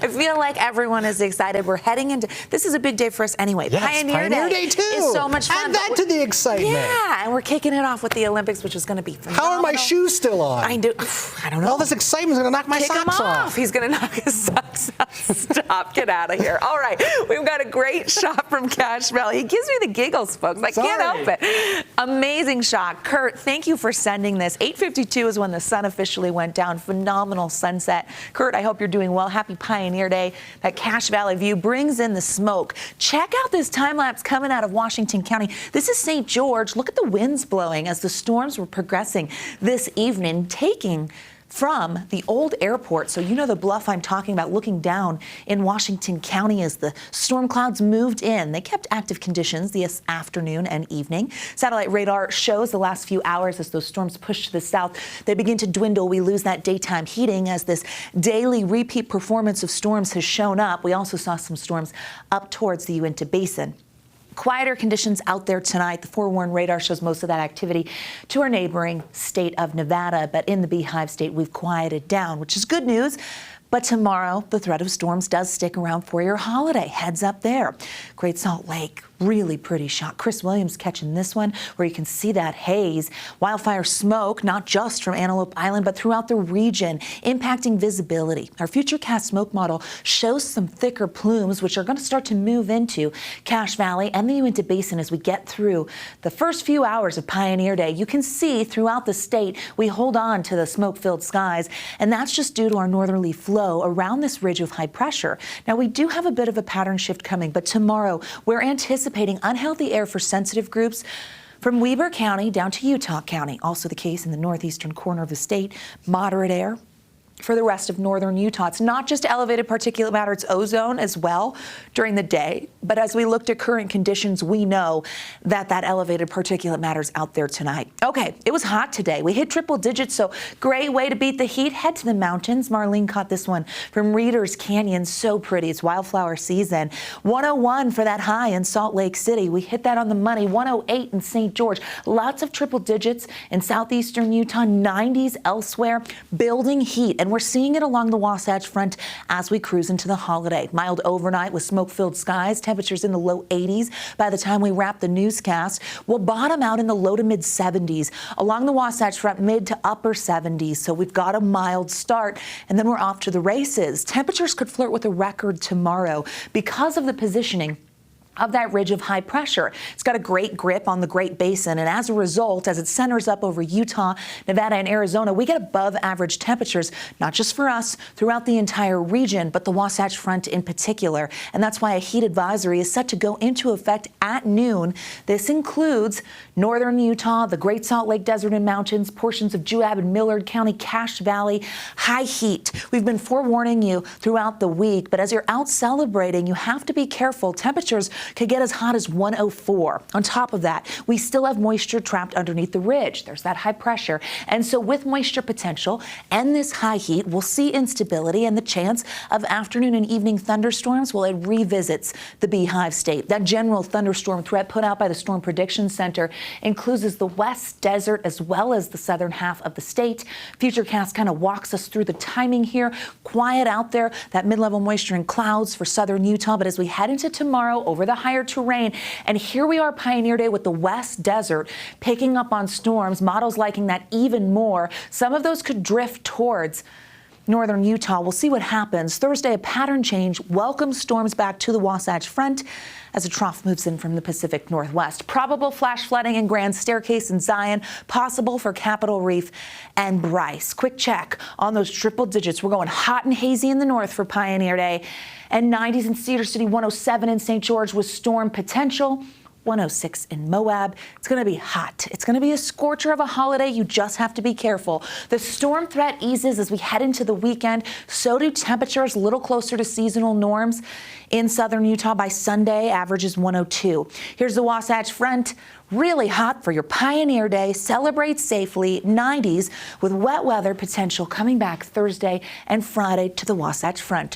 I feel like everyone is excited. We're heading into, this is a big day for us anyway. Yes, Pioneer Day too. Is so much fun. Add that to the excitement. Yeah, and we're kicking it off with the Olympics, which is going to be phenomenal. How are my shoes still on? I don't know. All this excitement is going to knock my socks off. He's going to knock his socks off. Stop. Get out of here. All right. We've got a great shot from Cache Valley. He gives me the giggles, folks. I can't help it. Amazing shot. Kurt, thank you for sending this. 8:52 is when the sun officially went down. Phenomenal sunset. Kurt, I hope you're doing well. Happy Pioneer Day. That Cache Valley view brings in the smoke. Check out this time lapse coming out of Washington County. This is St. George. Look at the winds blowing as the storms were progressing this evening, taking from the old airport. So you know the bluff I'm talking about, looking down in Washington County as the storm clouds moved in. They kept active conditions this afternoon and evening. Satellite radar shows the last few hours as those storms push to the south, they begin to dwindle. We lose that daytime heating as this daily repeat performance of storms has shown up. We also saw some storms up towards the Uinta Basin. Quieter conditions out there tonight. The forewarned radar shows most of that activity to our neighboring state of Nevada, but in the Beehive State, we've quieted down, which is good news. But tomorrow, the threat of storms does stick around for your holiday. Heads up there. Great Salt Lake, really pretty shot. Chris Williams catching this one where you can see that haze. Wildfire smoke, not just from Antelope Island, but throughout the region, impacting visibility. Our Futurecast smoke model shows some thicker plumes, which are going to start to move into Cache Valley and the Uinta Basin as we get through the first few hours of Pioneer Day. You can see throughout the state, we hold on to the smoke-filled skies, and that's just due to our northerly flow around this ridge of high pressure. Now, we do have a bit of a pattern shift coming, but tomorrow we're anticipating unhealthy air for sensitive groups from Weber County down to Utah County. Also the case in the northeastern corner of the state. Moderate air for the rest of northern Utah. It's not just elevated particulate matter, it's ozone as well during the day. But as we looked at current conditions, we know that that elevated particulate matter is out there tonight. Okay, it was hot today. We hit triple digits, so great way to beat the heat. Head to the mountains. Marlene caught this one from Reeders Canyon. So pretty. It's wildflower season. 101 for that high in Salt Lake City. We hit that on the money. 108 in St. George. Lots of triple digits in southeastern Utah. 90s elsewhere. Building heat. And we're seeing it along the Wasatch Front as we cruise into the holiday. Mild overnight with smoke-filled skies, temperatures in the low 80s. By the time we wrap the newscast, we'll bottom out in the low to mid 70s. Along the Wasatch Front, mid to upper 70s. So we've got a mild start, and then we're off to the races. Temperatures could flirt with a record tomorrow because of the positioning of that ridge of high pressure. It's got a great grip on the Great Basin, and as a result, as it centers up over Utah, Nevada, and Arizona, we get above average temperatures, not just for us, throughout the entire region, but the Wasatch Front in particular. And that's why a heat advisory is set to go into effect at noon. This includes northern Utah, the Great Salt Lake Desert and Mountains, portions of Juab and Millard County, Cache Valley, high heat. We've been forewarning you throughout the week, but as you're out celebrating, you have to be careful. Temperatures could get as hot as 104. On top of that, we still have moisture trapped underneath the ridge. There's that high pressure. And so with moisture potential and this high heat, we'll see instability and the chance of afternoon and evening thunderstorms. Well, it revisits the Beehive State. That general thunderstorm threat put out by the Storm Prediction Center includes the West Desert as well as the southern half of the state. Futurecast kind of walks us through the timing here. Quiet out there, that mid-level moisture and clouds for southern Utah. But as we head into tomorrow over the higher terrain, and here we are Pioneer Day with the West Desert picking up on storms, models liking that even more. Some of those could drift towards northern Utah. We'll see what happens. Thursday, a pattern change welcomes storms back to the Wasatch Front as a trough moves in from the Pacific Northwest. Probable flash flooding in Grand Staircase and Zion, possible for Capitol Reef and Bryce. Quick check on those triple digits. We're going hot and hazy in the north for Pioneer Day, and 90s in Cedar City, 107 in St. George with storm potential. 106 in Moab. It's going to be hot. It's going to be a scorcher of a holiday. You just have to be careful. The storm threat eases as we head into the weekend. So do temperatures, a little closer to seasonal norms. In southern Utah by Sunday, averages 102. Here's the Wasatch Front. Really hot for your Pioneer Day. Celebrate safely. 90s with wet weather potential coming back Thursday and Friday to the Wasatch Front.